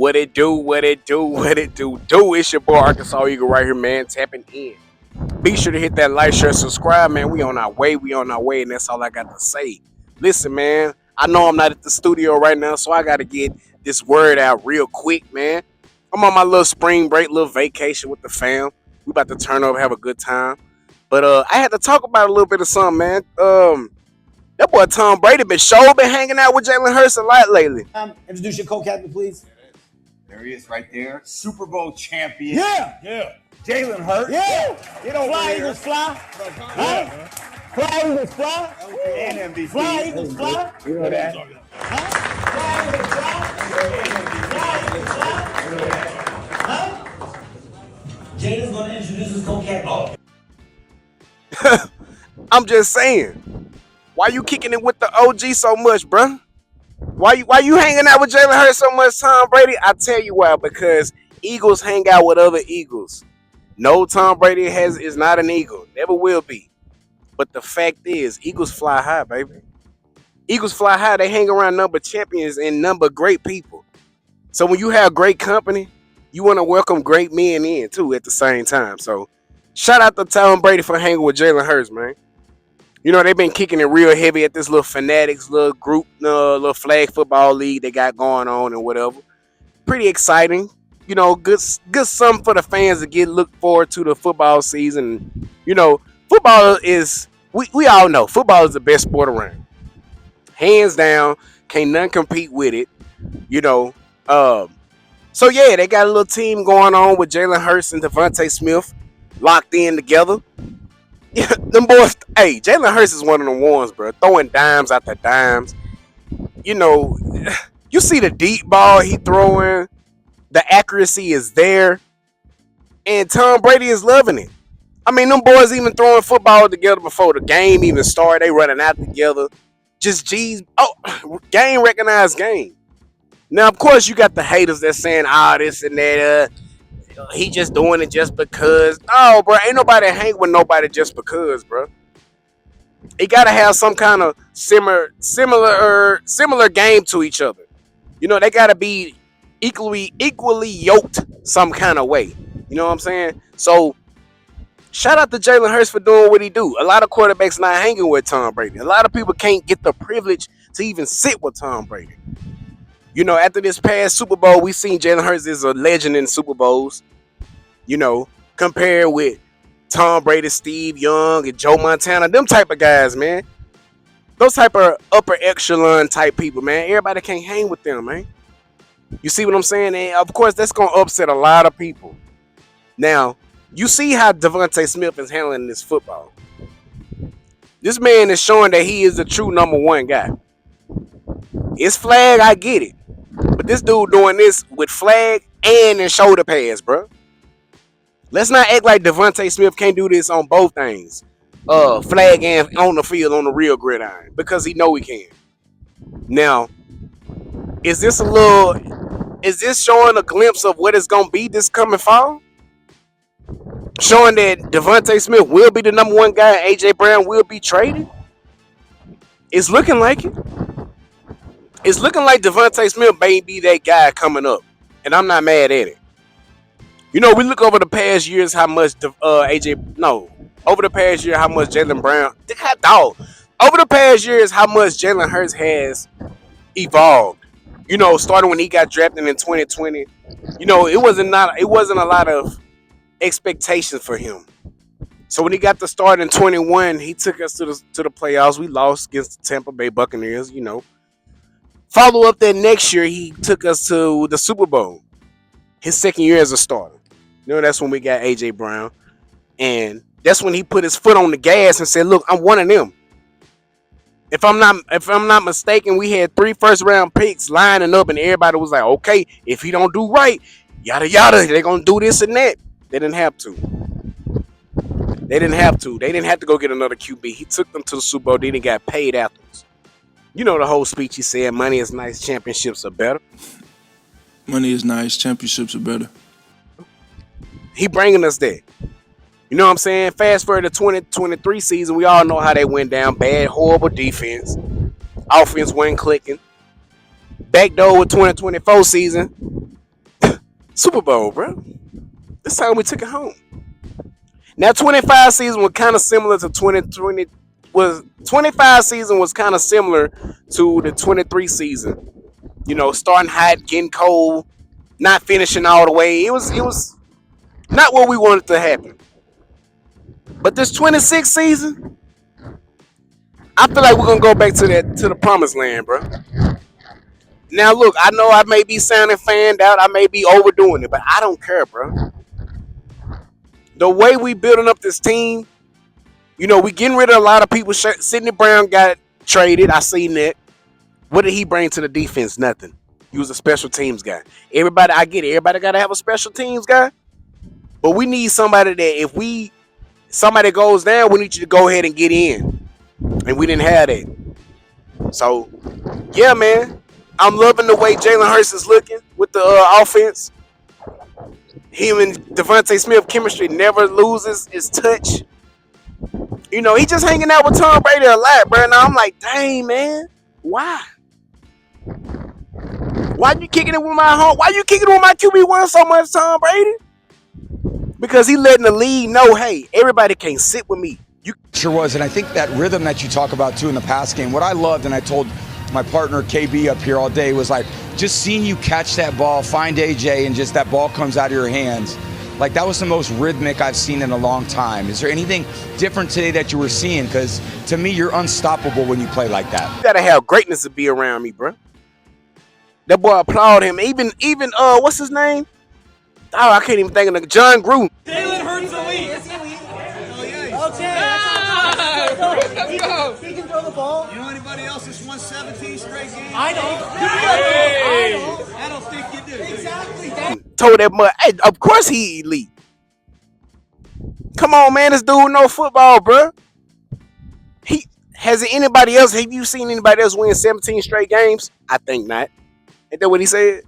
What it do, what it do, what it do. It's your boy Arkansas Eagle right here, man, tapping in. Be sure to hit that like, share, subscribe, man. We on our way, and that's all I got to say. Listen, man, I know I'm not at the studio right now, so I got to get this word out real quick, man. I'm on my little spring break, little vacation with the fam. We about to turn up, have a good time. But I had to talk about a little bit of something, man. That boy Tom Brady been hanging out with Jalen Hurts a lot lately. Introduce your co-captain, please. There he is right there. Super Bowl champion. Yeah. Jalen Hurts. Yeah. Get over Fly here. Eagles fly. Huh? Fly Eagles fly. And MVP. Fly Eagles fly. You know that? Fly Eagles fly. Huh? Jaden's going to introduce his co-captain. I'm just saying. Why you kicking it with the OG so much, bruh? Why you hanging out with Jalen Hurts so much, Tom Brady? I tell you why. Because Eagles hang out with other Eagles. No, Tom Brady is not an Eagle. Never will be. But the fact is, Eagles fly high, baby. Eagles fly high. They hang around number champions and number great people. So when you have great company, you want to welcome great men in too at the same time. So shout out to Tom Brady for hanging with Jalen Hurts, man. You know, they've been kicking it real heavy at this little Fanatics, little group, little flag football league they got going on and whatever. Pretty exciting. You know, good something for the fans to look forward to the football season. You know, football is, we all know, football is the best sport around. Hands down, can't none compete with it. You know, so yeah, they got a little team going on with Jalen Hurts and Devontae Smith locked in together. Yeah, them boys. Hey, Jalen Hurts is one of the ones, bro. Throwing dimes after dimes. You know, you see the deep ball he throwing. The accuracy is there, and Tom Brady is loving it. I mean, them boys even throwing football together before the game even started. They running out together. Just G's. Oh, game recognized game. Now, of course, you got the haters that saying, this and that. He just doing it just because. No, bro, ain't nobody hang with nobody just because, bro. It gotta have some kind of similar game to each other. You know, they gotta be equally yoked some kind of way. You know what I'm saying? So, shout out to Jalen Hurts for doing what he do. A lot of quarterbacks not hanging with Tom Brady. A lot of people can't get the privilege to even sit with Tom Brady. You know, after this past Super Bowl, we seen Jalen Hurts is a legend in Super Bowls. You know, compared with Tom Brady, Steve Young, and Joe Montana, them type of guys, man. Those type of upper echelon type people, man. Everybody can't hang with them, man. You see what I'm saying? And of course, that's going to upset a lot of people. Now, you see how Devontae Smith is handling this football. This man is showing that he is the true number one guy. It's flag, I get it. But this dude doing this with flag and in shoulder pads, bro. Let's not act like Devontae Smith can't do this on both things. Flag and on the field on the real gridiron. Because he know he can. Now, is this showing a glimpse of what it's going to be this coming fall? Showing that Devontae Smith will be the number one guy and A.J. Brown will be traded? It's looking like it. It's looking like Devontae Smith may be that guy coming up. And I'm not mad at it. You know, we look over the past years how much over the past year how much Jalen Brown, over the past years how much Jalen Hurts has evolved. You know, starting when he got drafted in 2020, you know, it wasn't a lot of expectations for him. So when he got the start in 21, he took us to the playoffs. We lost against the Tampa Bay Buccaneers, you know. Follow up that next year, he took us to the Super Bowl. His second year as a starter. You know, that's when we got A.J. Brown. And that's when he put his foot on the gas and said, look, I'm one of them. If I'm not mistaken, we had 3 first-round picks lining up, and everybody was like, okay, if he don't do right, yada, yada, they're going to do this and that. They didn't have to. They didn't have to go get another QB. He took them to the Super Bowl. Then he got paid afterwards. You know the whole speech he said, money is nice, championships are better. Money is nice, championships are better. He bringing us there. You know what I'm saying? Fast forward to 2023 season, we all know how they went down. Bad, horrible defense. Offense wasn't clicking. Backdoor with 2024 season. Super Bowl, bro. This time we took it home. Now 25 season was kind of similar to 2020. Was 25 season was kind of similar to the 23 season. You know, starting hot, getting cold, not finishing all the way. It was not what we wanted to happen. But this 26 season, I feel like we're gonna go back to the promised land, bro. Now look, I know I may be sounding fanned out, I may be overdoing it, but I don't care, bro. The way we building up this team, you know, we getting rid of a lot of people. Sidney Brown got traded. I seen that. What did he bring to the defense? Nothing. He was a special teams guy. Everybody, I get it. Everybody got to have a special teams guy. But we need somebody that if somebody goes down, we need you to go ahead and get in. And we didn't have that. So, yeah, man. I'm loving the way Jalen Hurts is looking with the offense. Him and Devontae Smith chemistry never loses its touch. You know, he just hanging out with Tom Brady a lot, bro. Now I'm like, dang, man. Why? Why you kicking it with my home? Why you kicking it with my QB1 so much, Tom Brady? Because he letting the league know, hey, everybody can't sit with me. You sure was, and I think that rhythm that you talk about too in the pass game, what I loved, and I told my partner KB up here all day, was like just seeing you catch that ball, find AJ, and just that ball comes out of your hands. Like that was the most rhythmic I've seen in a long time. Is there anything different today that you were seeing? Because to me, you're unstoppable when you play like that. You gotta have greatness to be around me, bro. That boy applaud him. Even what's his name? Oh, I can't even think of it. John Gruden. Jalen Hurts elite. Is he elite? Okay. He can throw the ball. You know anybody else that's won 17 straight games? I know. I don't think you do. Exactly. Told that mud. Hey, of course he elite. Come on, man. This dude know football, bro. Have you seen anybody else win 17 straight games? I think not. Ain't that what he said?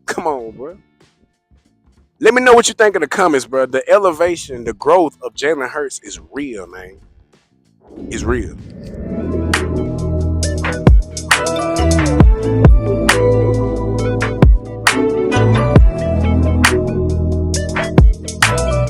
Come on, bro. Let me know what you think in the comments, bro. The elevation, the growth of Jalen Hurts is real, man. It's real.